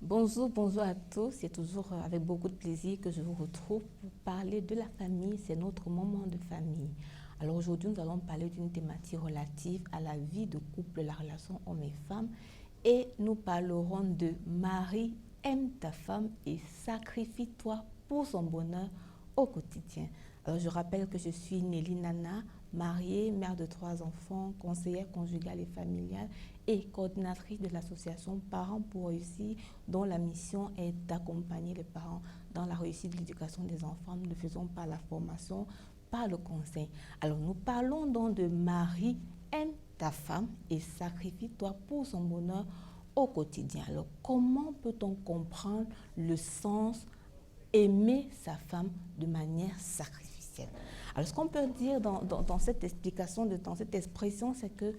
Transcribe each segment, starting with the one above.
Bonjour à tous. C'est toujours avec beaucoup de plaisir que je vous retrouve pour parler de la famille. C'est notre moment de famille. Alors aujourd'hui, nous allons parler d'une thématique relative à la vie de couple, la relation homme et femme. Et nous parlerons de Marie, aime ta femme et sacrifie-toi pour son bonheur au quotidien. Alors je rappelle que je suis Nelly Nana, mariée, mère de 3 enfants, conseillère conjugale et familiale et coordinatrice de l'association Parents pour réussir, dont la mission est d'accompagner les parents dans la réussite de l'éducation des enfants. Nous le faisons par la formation, par le conseil. Alors nous parlons donc de Marie, aime ta femme et sacrifie-toi pour son bonheur au quotidien. Alors comment peut-on comprendre le sens aimer sa femme de manière sacrificielle? Alors ce qu'on peut dire dans cette explication, dans cette expression, c'est que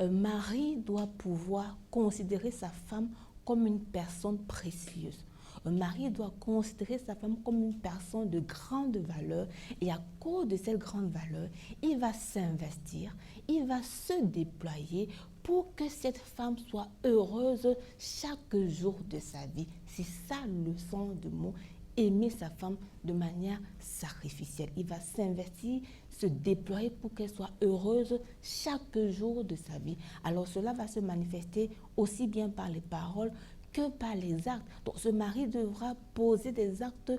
Marie doit pouvoir considérer sa femme comme une personne précieuse. Un mari doit considérer sa femme comme une personne de grande valeur et à cause de cette grande valeur, il va s'investir, il va se déployer pour que cette femme soit heureuse chaque jour de sa vie. C'est ça le sens du mot aimer sa femme de manière sacrificielle. Il va s'investir, se déployer pour qu'elle soit heureuse chaque jour de sa vie. Alors cela va se manifester aussi bien par les paroles que par les actes. Donc ce mari devra poser des actes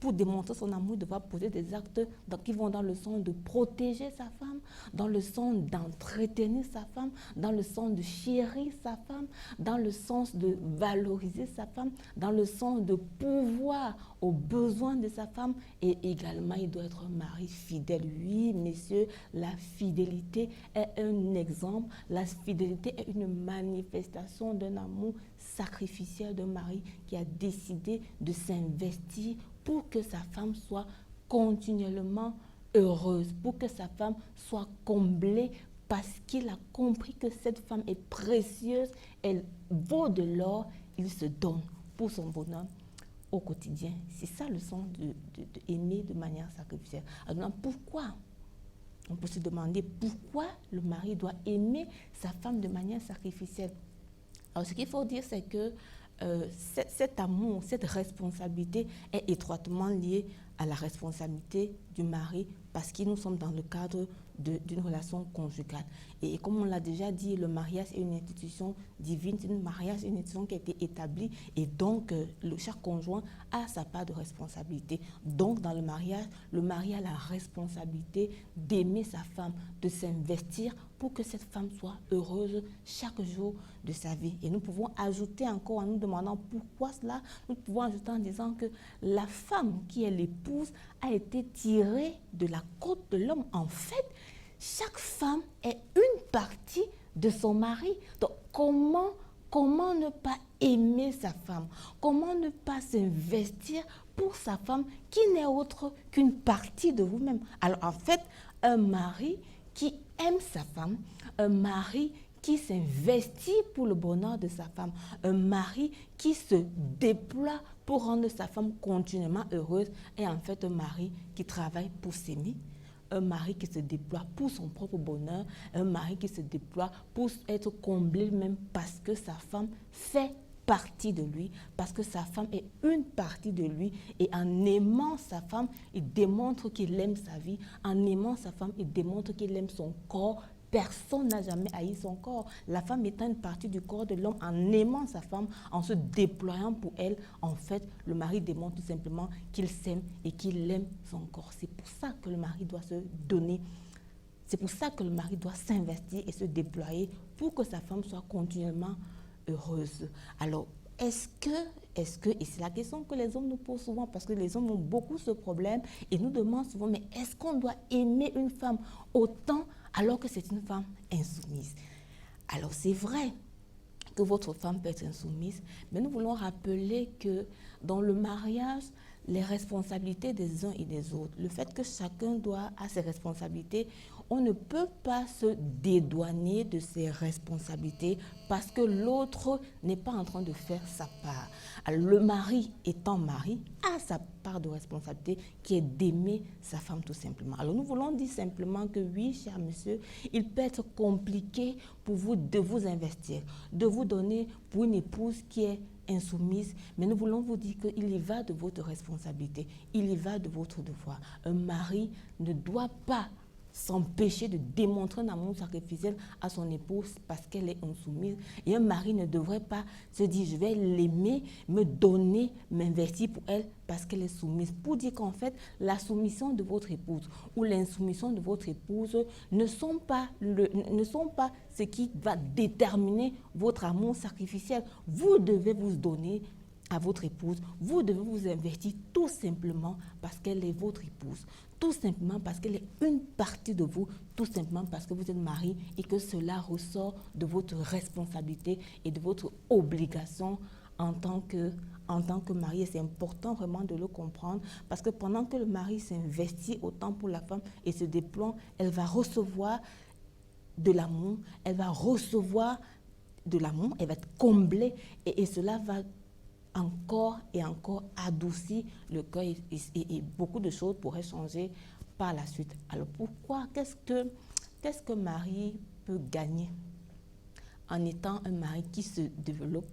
pour démontrer son amour, il devra poser des actes qui vont dans le sens de protéger sa femme, dans le sens d'entretenir sa femme, dans le sens de chérir sa femme, dans le sens de valoriser sa femme, dans le sens de pouvoir aux besoins de sa femme. Et également, il doit être un mari fidèle. Oui, messieurs, la fidélité est un exemple. La fidélité est une manifestation d'un amour sacrificiel d'un mari qui a décidé de s'investir pour que sa femme soit continuellement heureuse, pour que sa femme soit comblée parce qu'il a compris que cette femme est précieuse, elle vaut de l'or, il se donne pour son bonheur au quotidien. C'est ça le sens d'aimer de manière sacrificielle. Alors pourquoi? On peut se demander pourquoi le mari doit aimer sa femme de manière sacrificielle. Alors ce qu'il faut dire, c'est que cet amour, cette responsabilité est étroitement liée à la responsabilité du mari parce que nous sommes dans le cadre d'une relation conjugale. Et comme on l'a déjà dit, le mariage est une institution divine, c'est une mariage, une institution qui a été établie et donc chaque conjoint a sa part de responsabilité. Donc dans le mari a la responsabilité d'aimer sa femme, de s'investir pour que cette femme soit heureuse chaque jour de sa vie. Et nous pouvons ajouter encore en nous demandant pourquoi cela, nous pouvons ajouter en disant que la femme qui est l'épouse a été tirée de la côte de l'homme. En fait, chaque femme est une partie de son mari. Donc comment ne pas aimer sa femme? Comment ne pas s'investir pour sa femme qui n'est autre qu'une partie de vous-même? Alors en fait, un mari qui aime sa femme, un mari qui s'investit pour le bonheur de sa femme, un mari qui se déploie pour rendre sa femme continuellement heureuse est en fait un mari qui travaille pour s'aimer, un mari qui se déploie pour son propre bonheur, un mari qui se déploie pour être comblé même parce que sa femme fait partie de lui, parce que sa femme est une partie de lui et en aimant sa femme, il démontre qu'il aime sa vie, en aimant sa femme, il démontre qu'il aime son corps. Personne n'a jamais haï son corps. La femme étant une partie du corps de l'homme, en aimant sa femme, en se déployant pour elle, en fait, le mari démontre tout simplement qu'il s'aime et qu'il aime son corps. C'est pour ça que le mari doit se donner. C'est pour ça que le mari doit s'investir et se déployer pour que sa femme soit continuellement heureuse. Alors, est-ce que, et c'est la question que les hommes nous posent souvent, parce que les hommes ont beaucoup ce problème et nous demandent souvent, mais est-ce qu'on doit aimer une femme autant alors que c'est une femme insoumise? Alors, c'est vrai que votre femme peut être insoumise, mais nous voulons rappeler que dans le mariage, les responsabilités des uns et des autres, le fait que chacun doit à ses responsabilités, on ne peut pas se dédouaner de ses responsabilités parce que l'autre n'est pas en train de faire sa part. Alors, le mari étant mari a sa part de responsabilité qui est d'aimer sa femme tout simplement. Alors nous voulons dire simplement que oui, cher monsieur, il peut être compliqué pour vous de vous investir, de vous donner pour une épouse qui est insoumise, mais nous voulons vous dire qu'il y va de votre responsabilité, il y va de votre devoir. Un mari ne doit pas s'empêcher de démontrer un amour sacrificiel à son épouse parce qu'elle est insoumise. Et un mari ne devrait pas se dire, je vais l'aimer, me donner, m'investir pour elle parce qu'elle est soumise. Pour dire qu'en fait, la soumission de votre épouse ou l'insoumission de votre épouse ne sont pas ce qui va déterminer votre amour sacrificiel. Vous devez vous donner à votre épouse, vous devez vous investir tout simplement parce qu'elle est votre épouse, tout simplement parce qu'elle est une partie de vous, tout simplement parce que vous êtes mari et que cela ressort de votre responsabilité et de votre obligation en tant que mari. Et c'est important vraiment de le comprendre parce que pendant que le mari s'investit autant pour la femme et se déploie, elle va recevoir de l'amour, elle va recevoir de l'amour, elle va être comblée et cela va encore et encore adoucir le cœur et beaucoup de choses pourraient changer par la suite. Alors pourquoi, qu'est-ce que Marie peut gagner en étant un mari qui se développe,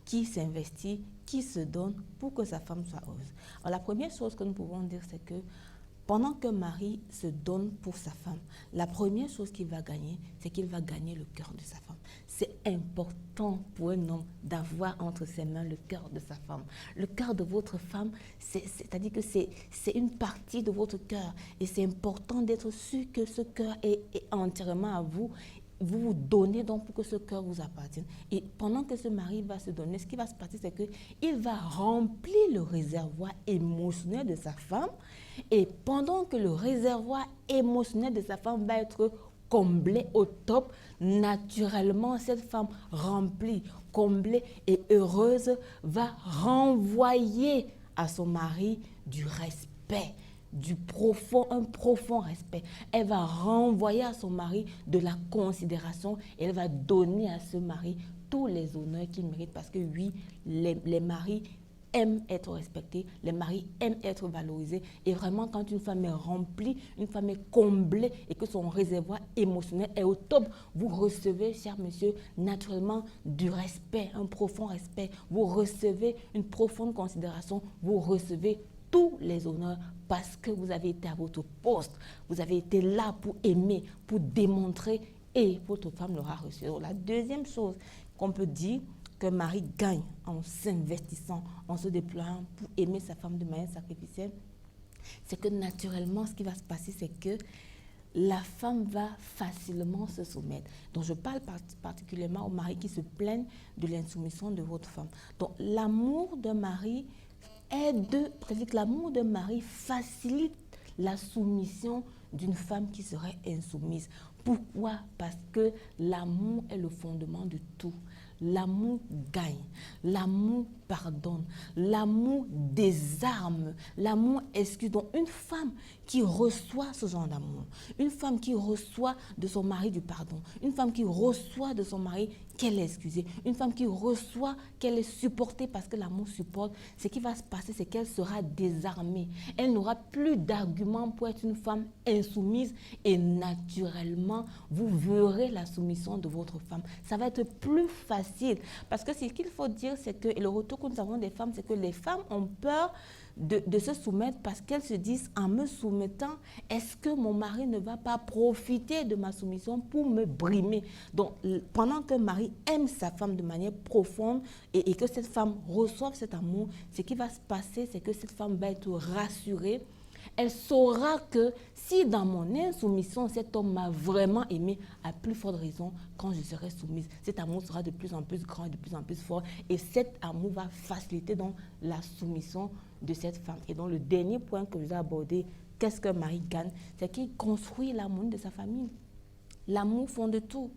qui s'investit, qui se donne pour que sa femme soit heureuse? Alors la première chose que nous pouvons dire, c'est que pendant que Marie se donne pour sa femme, la première chose qu'il va gagner, c'est qu'il va gagner le cœur de sa femme. C'est important pour un homme d'avoir entre ses mains le cœur de sa femme. Le cœur de votre femme, c'est-à-dire que c'est une partie de votre cœur. Et c'est important d'être sûr que ce cœur est entièrement à vous. Vous vous donnez donc pour que ce cœur vous appartienne. Et pendant que ce mari va se donner, ce qui va se passer, c'est qu'il va remplir le réservoir émotionnel de sa femme. Et pendant que le réservoir émotionnel de sa femme va être comblé au top, naturellement, cette femme remplie, comblée et heureuse va renvoyer à son mari du respect, un profond respect. Elle va renvoyer à son mari de la considération et elle va donner à ce mari tous les honneurs qu'il mérite parce que oui, les maris aiment être respectés, les maris aiment être valorisés et vraiment quand une femme est remplie, une femme est comblée et que son réservoir émotionnel est au top, vous recevez, cher monsieur, naturellement du respect, un profond respect, vous recevez une profonde considération, vous recevez tous les honneurs parce que vous avez été à votre poste, vous avez été là pour aimer, pour démontrer et votre femme l'aura reçu. Alors, la deuxième chose qu'on peut dire que Marie gagne en s'investissant, en se déployant pour aimer sa femme de manière sacrificielle, c'est que naturellement, ce qui va se passer, c'est que la femme va facilement se soumettre. Donc, je parle particulièrement aux maris qui se plaignent de l'insoumission de votre femme. Donc, l'amour de Marie c'est-à-dire que l'amour de Marie facilite la soumission d'une femme qui serait insoumise. Pourquoi? Parce que l'amour est le fondement de tout. L'amour gagne, l'amour pardonne, l'amour désarme, l'amour excuse. Donc une femme qui reçoit ce genre d'amour, une femme qui reçoit de son mari du pardon, une femme qui reçoit de son mari qu'elle est excusée, une femme qui reçoit qu'elle est supportée parce que l'amour supporte, ce qui va se passer, c'est qu'elle sera désarmée. Elle n'aura plus d'arguments pour être une femme insoumise et naturellement, vous verrez la soumission de votre femme. Ça va être plus facile parce que ce qu'il faut dire, c'est que, et le retour que nous avons des femmes, c'est que les femmes ont peur de se soumettre parce qu'elles se disent, en me soumettant, est-ce que mon mari ne va pas profiter de ma soumission pour me brimer? Donc, pendant que Marie aime sa femme de manière profonde et que cette femme reçoive cet amour, ce qui va se passer, c'est que cette femme va être rassurée. Elle saura que si dans mon insoumission, cet homme m'a vraiment aimé, à plus forte raison, quand je serai soumise, cet amour sera de plus en plus grand et de plus en plus fort. Et cet amour va faciliter donc la soumission de cette femme. Et donc le dernier point que je vais aborder, qu'est-ce que Marie gagne? C'est qu'il construit l'amour de sa famille. L'amour fonde tout.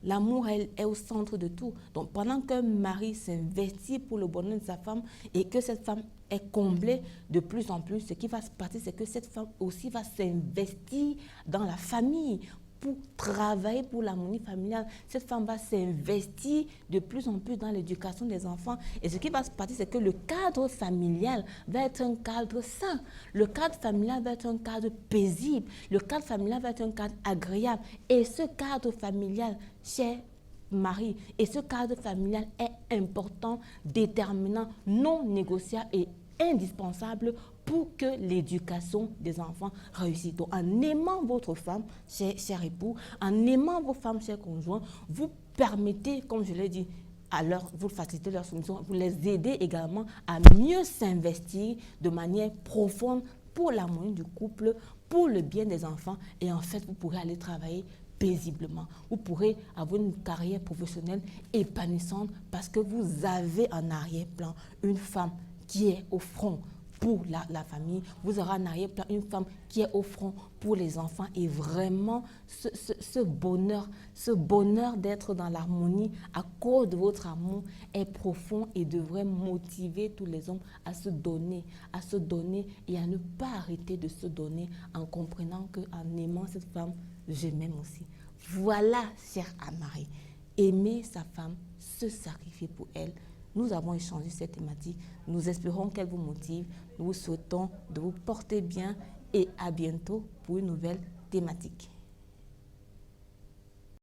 L'amour est au centre de tout. Donc, pendant que Marie s'investit pour le bonheur de sa femme et que cette femme est comblée de plus en plus, ce qui va se passer, c'est que cette femme aussi va s'investir dans la famille pour travailler pour l'harmonie familiale. Cette femme va s'investir de plus en plus dans l'éducation des enfants. Et ce qui va se passer, c'est que le cadre familial va être un cadre sain. Le cadre familial va être un cadre paisible. Le cadre familial va être un cadre agréable. Et ce cadre familial, cher mari. Et ce cadre familial est important, déterminant, non négociable et indispensable pour que l'éducation des enfants réussisse. Donc, en aimant votre femme, cher époux, en aimant vos femmes, chers conjoints, vous permettez, comme je l'ai dit, vous facilitez leur soumission, vous les aidez également à mieux s'investir de manière profonde pour l'harmonie du couple, pour le bien des enfants, et en fait, vous pourrez aller travailler paisiblement. Vous pourrez avoir une carrière professionnelle épanouissante parce que vous avez en arrière-plan une femme qui est au front pour la famille, vous aurez en arrière-plan une femme qui est au front pour les enfants, et vraiment ce bonheur d'être dans l'harmonie à cause de votre amour est profond et devrait motiver tous les hommes à se donner et à ne pas arrêter de se donner en comprenant qu'en aimant cette femme, je m'aime aussi. Voilà, chère Anne-Marie, aimer sa femme, se sacrifier pour elle. Nous avons échangé cette thématique. Nous espérons qu'elle vous motive. Nous vous souhaitons de vous porter bien et à bientôt pour une nouvelle thématique.